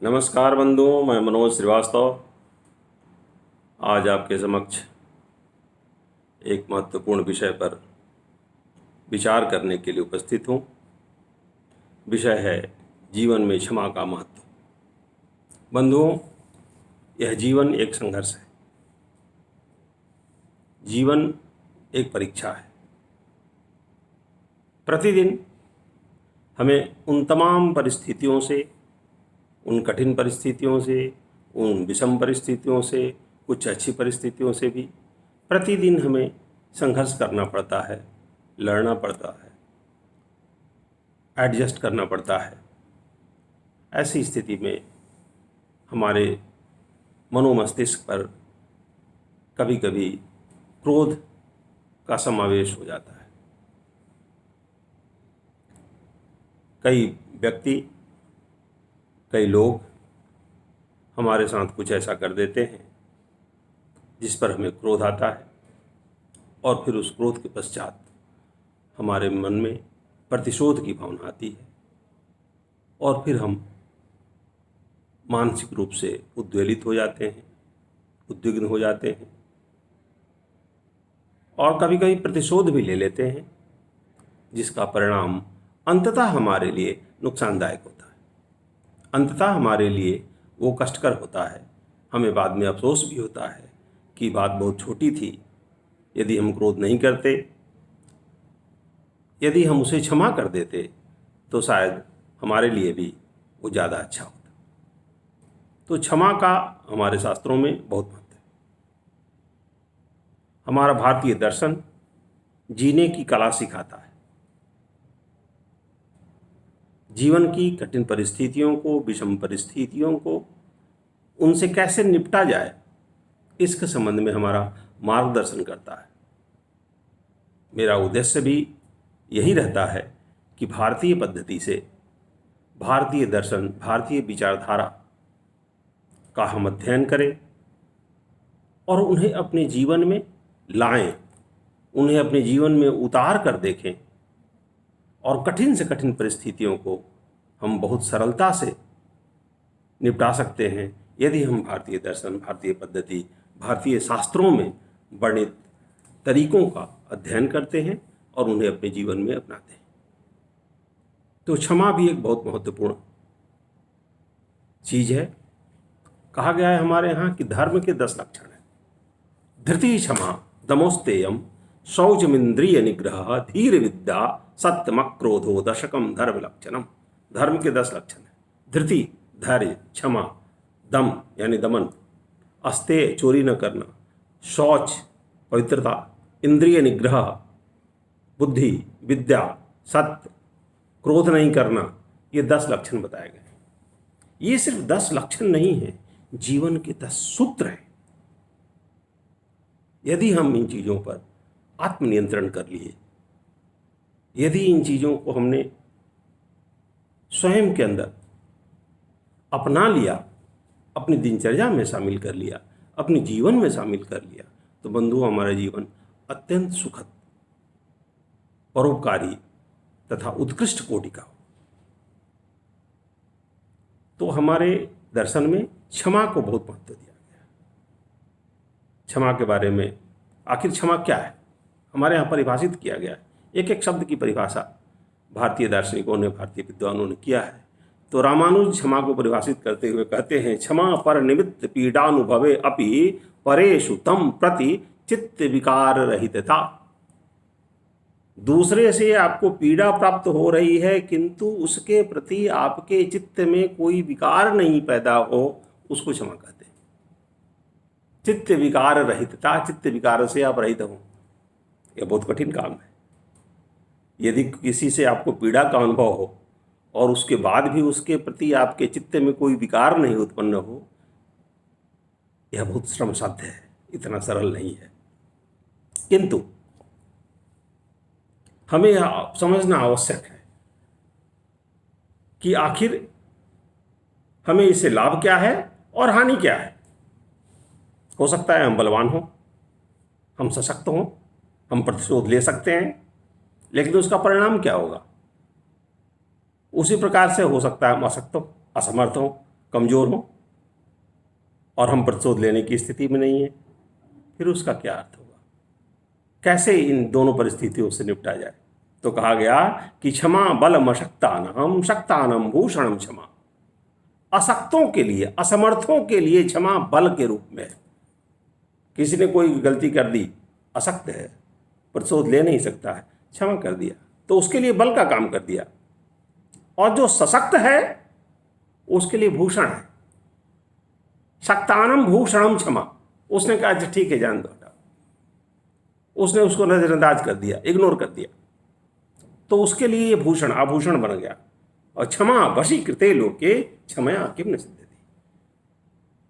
नमस्कार बंधुओं, मैं मनोज श्रीवास्तव आज आपके समक्ष एक महत्वपूर्ण विषय पर विचार करने के लिए उपस्थित हूँ। विषय है जीवन में क्षमा का महत्व। बंधुओं, यह जीवन एक संघर्ष है। जीवन एक परीक्षा है। प्रतिदिन हमें उन तमाम परिस्थितियों से, उन कठिन परिस्थितियों से, उन विषम परिस्थितियों से, कुछ अच्छी परिस्थितियों से भी प्रतिदिन हमें संघर्ष करना पड़ता है, लड़ना पड़ता है, एडजस्ट करना पड़ता है। ऐसी स्थिति में हमारे मनोमस्तिष्क पर कभी कभी क्रोध का समावेश हो जाता है। कई व्यक्ति, कई लोग हमारे साथ कुछ ऐसा कर देते हैं जिस पर हमें क्रोध आता है, और फिर उस क्रोध के पश्चात हमारे मन में प्रतिशोध की भावना आती है, और फिर हम मानसिक रूप से उद्वेलित हो जाते हैं, उद्विग्न हो जाते हैं, और कभी कभी प्रतिशोध भी ले लेते हैं, जिसका परिणाम अंततः हमारे लिए नुकसानदायक होता है। अंततः हमारे लिए वो कष्टकर होता है। हमें बाद में अफसोस भी होता है कि बात बहुत छोटी थी। यदि हम क्रोध नहीं करते, यदि हम उसे क्षमा कर देते, तो शायद हमारे लिए भी वो ज़्यादा अच्छा होता। तो क्षमा का हमारे शास्त्रों में बहुत महत्व है। हमारा भारतीय दर्शन जीने की कला सिखाता है। जीवन की कठिन परिस्थितियों को, विषम परिस्थितियों को, उनसे कैसे निपटा जाए, इसके संबंध में हमारा मार्गदर्शन करता है। मेरा उद्देश्य भी यही रहता है कि भारतीय पद्धति से, भारतीय दर्शन, भारतीय विचारधारा का हम अध्ययन करें और उन्हें अपने जीवन में लाएं, उन्हें अपने जीवन में उतार कर देखें, और कठिन से कठिन परिस्थितियों को हम बहुत सरलता से निपटा सकते हैं यदि हम भारतीय दर्शन, भारतीय पद्धति, भारतीय शास्त्रों में वर्णित तरीकों का अध्ययन करते हैं और उन्हें अपने जीवन में अपनाते हैं। तो क्षमा भी एक बहुत महत्वपूर्ण चीज है। कहा गया है हमारे यहाँ कि धर्म के 10 लक्षण हैं। धृति क्षमा, दमोस्तेयम, शौचमिंद्रिय निग्रह, धीर विद्या, सत्यम क्रोधो, दशकम धर्म लक्षणम। धर्म के 10 लक्षण हैं। धृति धैर्य, क्षमा दम यानी दमन, अस्तेय चोरी न करना, शौच पवित्रता, इंद्रिय निग्रह बुद्धि, विद्या, सत्य क्रोध नहीं करना, ये 10 लक्षण बताए गए हैं। ये सिर्फ 10 लक्षण नहीं है, जीवन के 10 सूत्र हैं। यदि हम इन चीज़ों पर आत्मनियंत्रण कर लिए, यदि इन चीज़ों को हमने स्वयं के अंदर अपना लिया, अपनी दिनचर्या में शामिल कर लिया, अपने जीवन में शामिल कर लिया, तो बंधुओं हमारा जीवन अत्यंत सुखद, परोपकारी तथा उत्कृष्ट कोटि का हो। तो हमारे दर्शन में क्षमा को बहुत महत्व दिया गया है। क्षमा के बारे में, आखिर क्षमा क्या है, हमारे यहाँ परिभाषित किया गया है। एक एक शब्द की परिभाषा भारतीय दार्शनिकों ने, भारतीय विद्वानों ने किया है। तो रामानुज क्षमा को परिभाषित करते हुए कहते हैं, क्षमा पर निमित्त पीड़ानुभवे अपि परेषु तम प्रति चित्त विकार रहितता। दूसरे से आपको पीड़ा प्राप्त हो रही है, किंतु उसके प्रति आपके चित्त में कोई विकार नहीं पैदा हो, उसको क्षमा कहते हैं। चित्त विकार रहितता, चित्त विकार से आप रहित हो, यह बहुत कठिन काम है। यदि किसी से आपको पीड़ा का अनुभव हो और उसके बाद भी उसके प्रति आपके चित्त में कोई विकार नहीं उत्पन्न हो, यह बहुत श्रम साध्य है, इतना सरल नहीं है। किंतु हमें यह समझना आवश्यक है कि आखिर हमें इससे लाभ क्या है और हानि क्या है। हो सकता है हम बलवान हों, हम सशक्त हों, हम प्रतिशोध ले सकते हैं, लेकिन उसका परिणाम क्या होगा? उसी प्रकार से हो सकता है हम अशक्त हों, असमर्थ हों, कमज़ोर हों और हम प्रतिशोध लेने की स्थिति में नहीं है, फिर उसका क्या अर्थ होगा? कैसे इन दोनों परिस्थितियों से निपटा जाए? तो कहा गया कि क्षमा बलम अशक्तानाम शक्तानाम भूषणम क्षमा। अशक्तों के लिए, असमर्थों के लिए क्षमा बल के रूप में है। किसी ने कोई गलती कर दी, अशक्त है, प्रतिशोध ले नहीं सकता है, क्षमा कर दिया तो उसके लिए बल का काम कर दिया। और जो सशक्त है उसके लिए भूषण है। शक्तानम भूषणम क्षमा। उसने कहा अच्छा ठीक है जान दो, उसने उसको नजरअंदाज कर दिया, इग्नोर कर दिया, तो उसके लिए ये भूषण आभूषण बन गया। और क्षमा वशीकृते लोके क्षमया किम न सिद्ध्यति।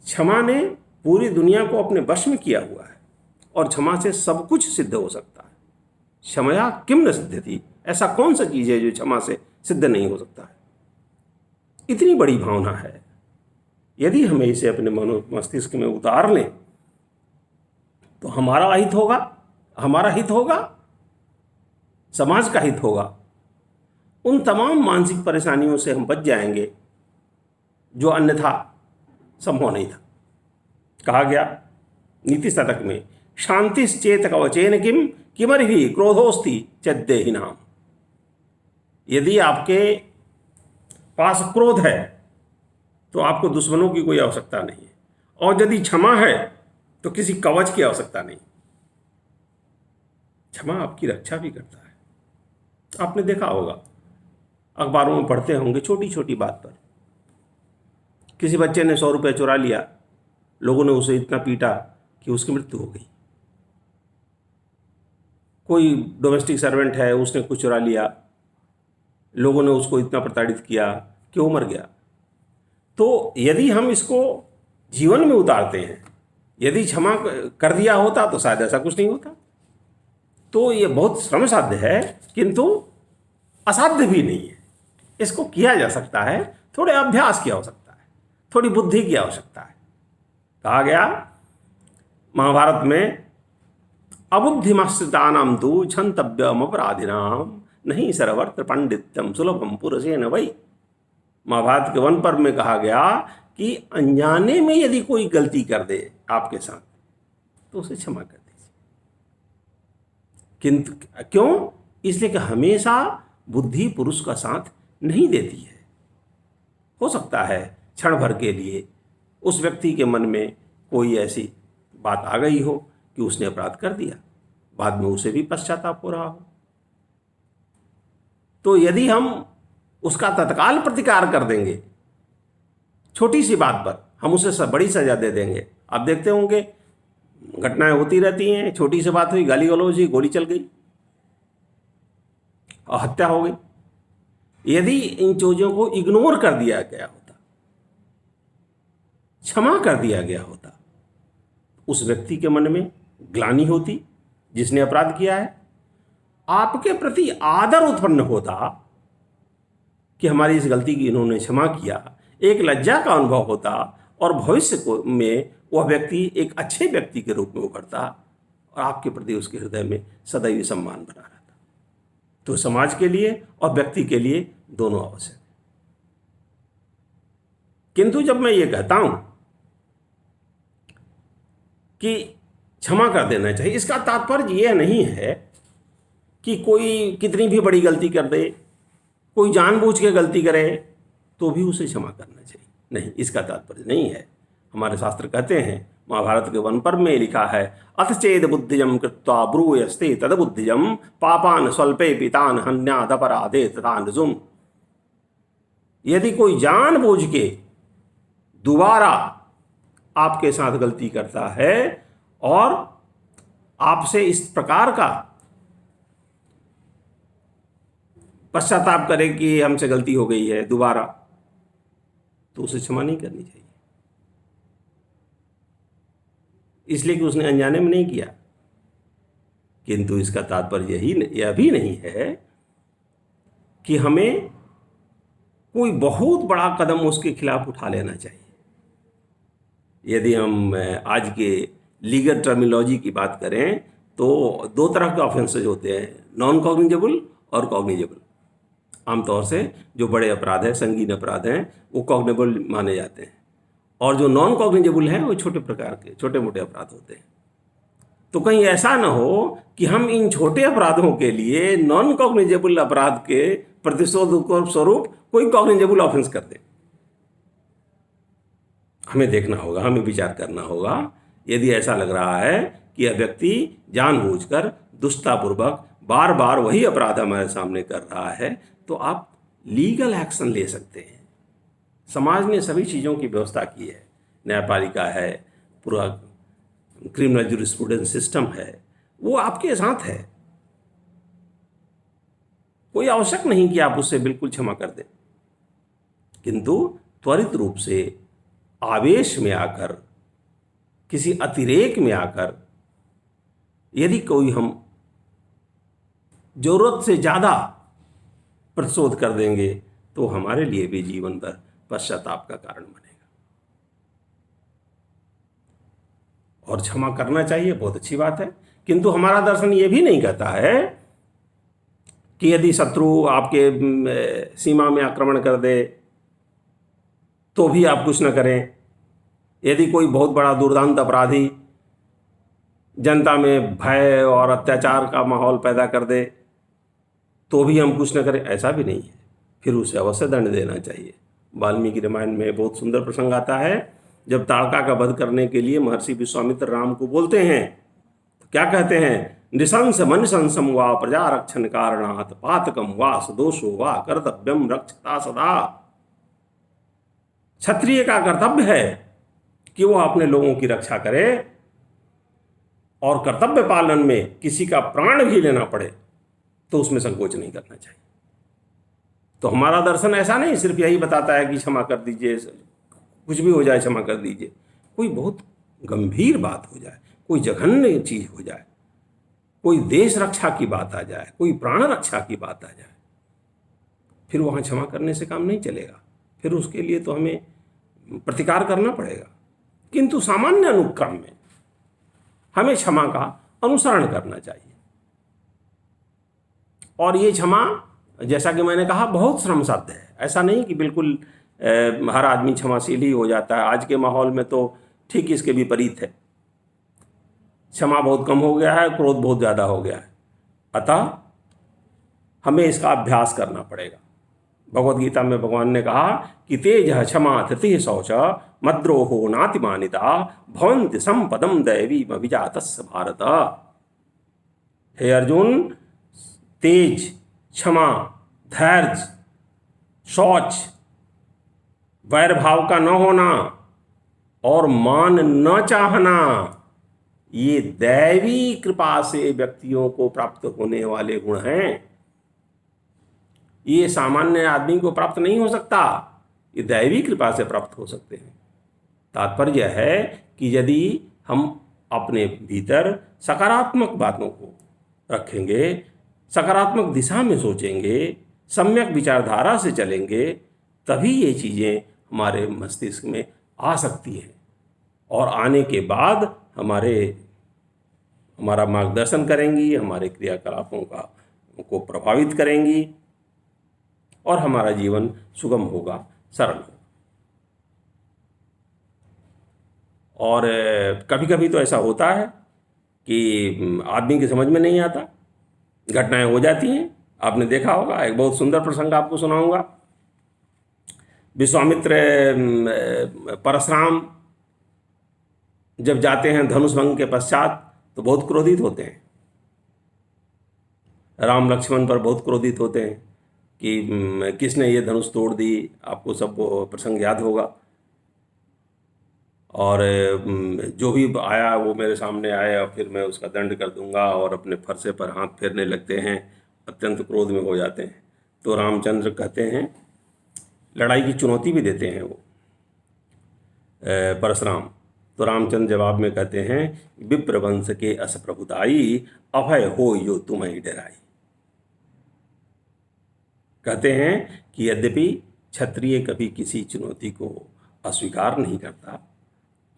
क्षमा ने पूरी दुनिया को अपने वश में किया हुआ है और क्षमा से सब कुछ सिद्ध हो सकता है। क्षमया किम न सिद्ध्यति, ऐसा कौन सा चीज है जो क्षमा से सिद्ध नहीं हो सकता है? इतनी बड़ी भावना है। यदि हमें इसे अपने मस्तिष्क में उतार लें तो हमारा हित होगा, हमारा हित होगा, समाज का हित होगा। उन तमाम मानसिक परेशानियों से हम बच जाएंगे जो अन्यथा संभव नहीं था। कहा गया नीति शतक में, शांतिश्चेत कवचेन किम किमर्हि क्रोधोस्ति चेद्देहिनाम। यदि आपके पास क्रोध है तो आपको दुश्मनों की कोई आवश्यकता नहीं है, और यदि क्षमा है तो किसी कवच की आवश्यकता नहीं। क्षमा आपकी रक्षा भी करता है। आपने देखा होगा, अखबारों में पढ़ते होंगे, छोटी छोटी बात पर किसी बच्चे ने 100 रुपये चुरा लिया, लोगों ने उसे इतना पीटा कि उसकी मृत्यु हो गई। कोई डोमेस्टिक सर्वेंट है, उसने कुछ चुरा लिया, लोगों ने उसको इतना प्रताड़ित किया कि वो मर गया। तो यदि हम इसको जीवन में उतारते हैं, यदि क्षमा कर दिया होता तो शायद ऐसा कुछ नहीं होता। तो ये बहुत श्रम साध्य है, किंतु असाध्य भी नहीं है। इसको किया जा सकता है, थोड़े अभ्यास की आवश्यकता है, थोड़ी बुद्धि की आवश्यकता है। कहा गया महाभारत में, अबुद्धिमश्रितानां तु क्षन्तव्यम अपराधिनाम नहीं सर्वर्थ पंडित्यम सुलभम पुरुषेण वै। महाभारत के वन पर्व में कहा गया कि अनजाने में यदि कोई गलती कर दे आपके साथ तो उसे क्षमा कर दीजिए। किंतु क्यों? इसलिए कि हमेशा बुद्धि पुरुष का साथ नहीं देती है। हो सकता है क्षण भर के लिए उस व्यक्ति के मन में कोई ऐसी बात आ गई हो कि उसने अपराध कर दिया, बाद में उसे भी पश्चाताप हो रहा हो। तो यदि हम उसका तत्काल प्रतिकार कर देंगे, छोटी सी बात पर हम उसे बड़ी सजा दे देंगे। आप देखते होंगे घटनाएं होती रहती हैं, छोटी सी बात हुई, गाली गलौज हुई, गोली चल गई और हत्या हो गई। यदि इन चीजों को इग्नोर कर दिया गया होता, क्षमा कर दिया गया होता, उस व्यक्ति के मन में ग्लानि होती जिसने अपराध किया है, आपके प्रति आदर उत्पन्न होता कि हमारी इस गलती की इन्होंने क्षमा किया, एक लज्जा का अनुभव होता और भविष्य में वह व्यक्ति एक अच्छे व्यक्ति के रूप में उभरता और आपके प्रति उसके हृदय में सदैव सम्मान बना रहता। तो समाज के लिए और व्यक्ति के लिए दोनों आवश्यक है। किंतु जब मैं ये कहता हूं कि क्षमा कर देना चाहिए, इसका तात्पर्य यह नहीं है कि कोई कितनी भी बड़ी गलती कर दे, कोई जानबूझ के गलती करे तो भी उसे क्षमा करना चाहिए, नहीं, इसका तात्पर्य नहीं है। हमारे शास्त्र कहते हैं, महाभारत के वन पर्व में लिखा है, अथ चेद बुद्धिजम कृत्वा ब्रूयस्ते तद बुद्धिजम पापान स्वल्पे पितान हन्यादपराधे तथा नजुम। यदि कोई जानबूझ के दोबारा आपके साथ गलती करता है और आपसे इस प्रकार का पश्चाताप करे कि हमसे गलती हो गई है दोबारा, तो उसे क्षमा नहीं करनी चाहिए, इसलिए कि उसने अनजाने में नहीं किया। किंतु इसका तात्पर्य यह भी नहीं है कि हमें कोई बहुत बड़ा कदम उसके खिलाफ उठा लेना चाहिए। यदि हम आज के लीगल टर्मिनोलॉजी की बात करें तो दो तरह के ऑफेंसेज होते हैं, नॉन कॉग्निजेबल और कॉग्निजेबल। आमतौर से जो बड़े अपराध हैं, संगीन अपराध हैं, वो कॉग्निबल माने जाते हैं, और जो नॉन कॉग्निजेबल हैं वो छोटे प्रकार के छोटे मोटे अपराध होते हैं। तो कहीं ऐसा ना हो कि हम इन छोटे अपराधों के लिए नॉन कॉग्निजेबल अपराध के प्रतिशोध स्वरूप कोई कॉग्निजेबल ऑफेंस कर दें। हमें देखना होगा, हमें विचार करना होगा। यदि ऐसा लग रहा है कि यह व्यक्ति जानबूझकर दुष्टतापूर्वक बार बार वही अपराध हमारे सामने कर रहा है, तो आप लीगल एक्शन ले सकते हैं। समाज ने सभी चीज़ों की व्यवस्था की है, न्यायपालिका है, पूरा क्रिमिनल जूरिस्प्रूडेंस सिस्टम है, वो आपके साथ है। कोई आवश्यक नहीं कि आप उससे बिल्कुल क्षमा कर दें, किंतु त्वरित रूप से आवेश में आकर, किसी अतिरेक में आकर यदि कोई हम जरूरत से ज़्यादा प्रतिशोध कर देंगे तो हमारे लिए भी जीवन भर पश्चाताप का कारण बनेगा। और क्षमा करना चाहिए, बहुत अच्छी बात है, किंतु हमारा दर्शन ये भी नहीं कहता है कि यदि शत्रु आपके सीमा में आक्रमण कर दे तो भी आप कुछ न करें। यदि कोई बहुत बड़ा दुर्दांत अपराधी जनता में भय और अत्याचार का माहौल पैदा कर दे तो भी हम कुछ न करें, ऐसा भी नहीं है। फिर उसे अवश्य दंड देना चाहिए। वाल्मीकि रामायण में बहुत सुंदर प्रसंग आता है, जब ताड़का का वध करने के लिए महर्षि विश्वामित्र राम को बोलते हैं तो क्या कहते हैं? नृशंस मनिशंसम वा प्रजा रक्षण कारणात् पातकम वा सदोषो वा कर्तव्यम रक्षता सदा। क्षत्रिय का कर्तव्य है कि वो अपने लोगों की रक्षा करे, और कर्तव्य पालन में किसी का प्राण भी लेना पड़े तो उसमें संकोच नहीं करना चाहिए। तो हमारा दर्शन ऐसा नहीं सिर्फ यही बताता है कि क्षमा कर दीजिए, कुछ भी हो जाए क्षमा कर दीजिए। कोई बहुत गंभीर बात हो जाए, कोई जघन्य चीज हो जाए, कोई देश रक्षा की बात आ जाए, कोई प्राण रक्षा की बात आ जाए, फिर वहाँ क्षमा करने से काम नहीं चलेगा। फिर उसके लिए तो हमें प्रतिकार करना पड़ेगा। किंतु सामान्य अनुक्रम में हमें क्षमा का अनुसरण करना चाहिए। और ये क्षमा, जैसा कि मैंने कहा, बहुत श्रमसाध्य है। ऐसा नहीं कि बिल्कुल हर आदमी क्षमाशील ही हो जाता है। आज के माहौल में तो ठीक इसके विपरीत है। क्षमा बहुत कम हो गया है, क्रोध बहुत ज़्यादा हो गया है। अतः हमें इसका अभ्यास करना पड़ेगा। भगवद गीता में भगवान ने कहा कि तेज क्षमा धृति शौच मद्रोहो नातिमानिता भवन्ति संपदम दैवी अभिजातस्य भारत। हे अर्जुन, तेज, क्षमा, धैर्य, शौच, वैर भाव का न होना और मान न चाहना, ये दैवी कृपा से व्यक्तियों को प्राप्त होने वाले गुण हैं। ये सामान्य आदमी को प्राप्त नहीं हो सकता, ये दैवी कृपा से प्राप्त हो सकते हैं। तात्पर्य है कि यदि हम अपने भीतर सकारात्मक बातों को रखेंगे, सकारात्मक दिशा में सोचेंगे, सम्यक विचारधारा से चलेंगे, तभी ये चीज़ें हमारे मस्तिष्क में आ सकती हैं और आने के बाद हमारा मार्गदर्शन करेंगी, हमारे क्रियाकलापों को प्रभावित करेंगी और हमारा जीवन सुगम होगा, सरल होगा। और कभी कभी तो ऐसा होता है कि आदमी की समझ में नहीं आता, घटनाएं हो जाती हैं। आपने देखा होगा, एक बहुत सुंदर प्रसंग आपको सुनाऊंगा। विश्वामित्र परशुराम जब जाते हैं धनुष भंग के पश्चात तो बहुत क्रोधित होते हैं, राम लक्ष्मण पर बहुत क्रोधित होते हैं कि किसने ये धनुष तोड़ दी। आपको सब वो प्रसंग याद होगा। और जो भी आया वो मेरे सामने आया, फिर मैं उसका दंड कर दूंगा, और अपने फरसे पर हाथ फेरने लगते हैं, अत्यंत क्रोध में हो जाते हैं। तो रामचंद्र कहते हैं, लड़ाई की चुनौती भी देते हैं वो परशुराम। तो रामचंद्र जवाब में कहते हैं, विप्र वंश के अस प्रभुताई अभय हो यो तुम्हें डराई। कहते हैं कि यद्यपि क्षत्रिय कभी किसी चुनौती को अस्वीकार नहीं करता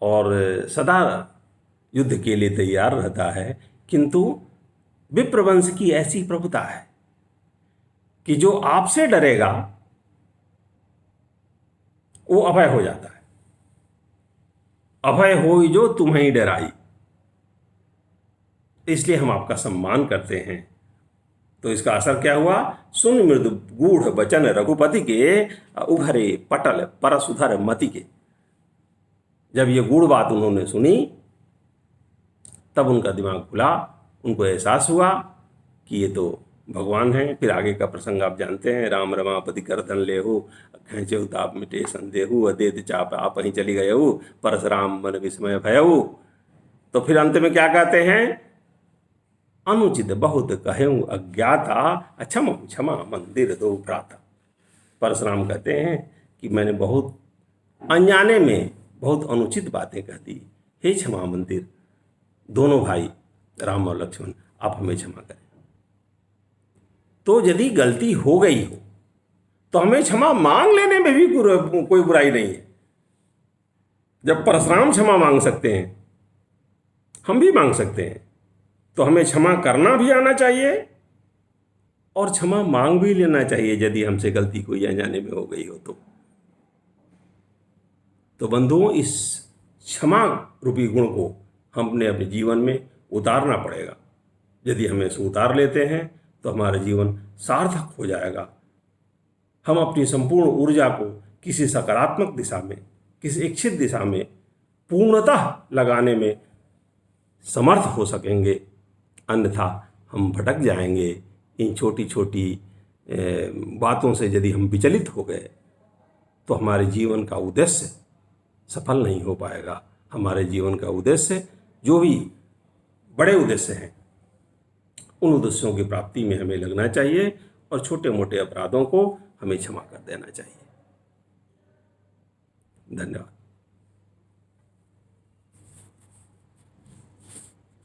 और सदा युद्ध के लिए तैयार रहता है, किंतु विप्रवंश की ऐसी प्रभुता है कि जो आपसे डरेगा वो अभय हो जाता है। अभय होई जो तुम्हें डराई, इसलिए हम आपका सम्मान करते हैं। तो इसका असर क्या हुआ? सुन मृदु गूढ़ बचन रघुपति के, उभरे पटल परसुधर मति के। जब ये गूढ़ बात उन्होंने सुनी तब उनका दिमाग खुला, उनको एहसास हुआ कि ये तो भगवान हैं। फिर आगे का प्रसंग आप जानते हैं, राम रमापति कर धन लेहु, खेचे उताप मिटे संदेहु, अदेत चाप आप ही चली गयहु, परशुराम मन विस्मय भयहु। तो फिर अंत में क्या कहते हैं? अनुचित बहुत कहूँ अज्ञाता, क्षम क्षमा मंदिर दो भ्राता। परशुराम कहते हैं कि मैंने बहुत अनजाने में बहुत अनुचित बातें कह दी, हे क्षमा मंदिर दोनों भाई राम और लक्ष्मण, आप हमें क्षमा करें। तो यदि गलती हो गई हो तो हमें क्षमा मांग लेने में भी कोई बुराई नहीं है। जब परशुराम क्षमा मांग सकते हैं, हम भी मांग सकते हैं। तो हमें क्षमा करना भी आना चाहिए और क्षमा मांग भी लेना चाहिए यदि हमसे गलती कोई अनजाने में हो गई हो तो बंधुओं, इस क्षमा रूपी गुण को हमने अपने जीवन में उतारना पड़ेगा। यदि हम इसे उतार लेते हैं तो हमारा जीवन सार्थक हो जाएगा। हम अपनी संपूर्ण ऊर्जा को किसी सकारात्मक दिशा में, किसी इच्छित दिशा में पूर्णतः लगाने में समर्थ हो सकेंगे। अन्यथा हम भटक जाएंगे। इन छोटी छोटी बातों से यदि हम विचलित हो गए तो हमारे जीवन का उद्देश्य सफल नहीं हो पाएगा। हमारे जीवन का उद्देश्य, जो भी बड़े उद्देश्य हैं, उन उद्देश्यों की प्राप्ति में हमें लगना चाहिए और छोटे मोटे अपराधों को हमें क्षमा कर देना चाहिए। धन्यवाद।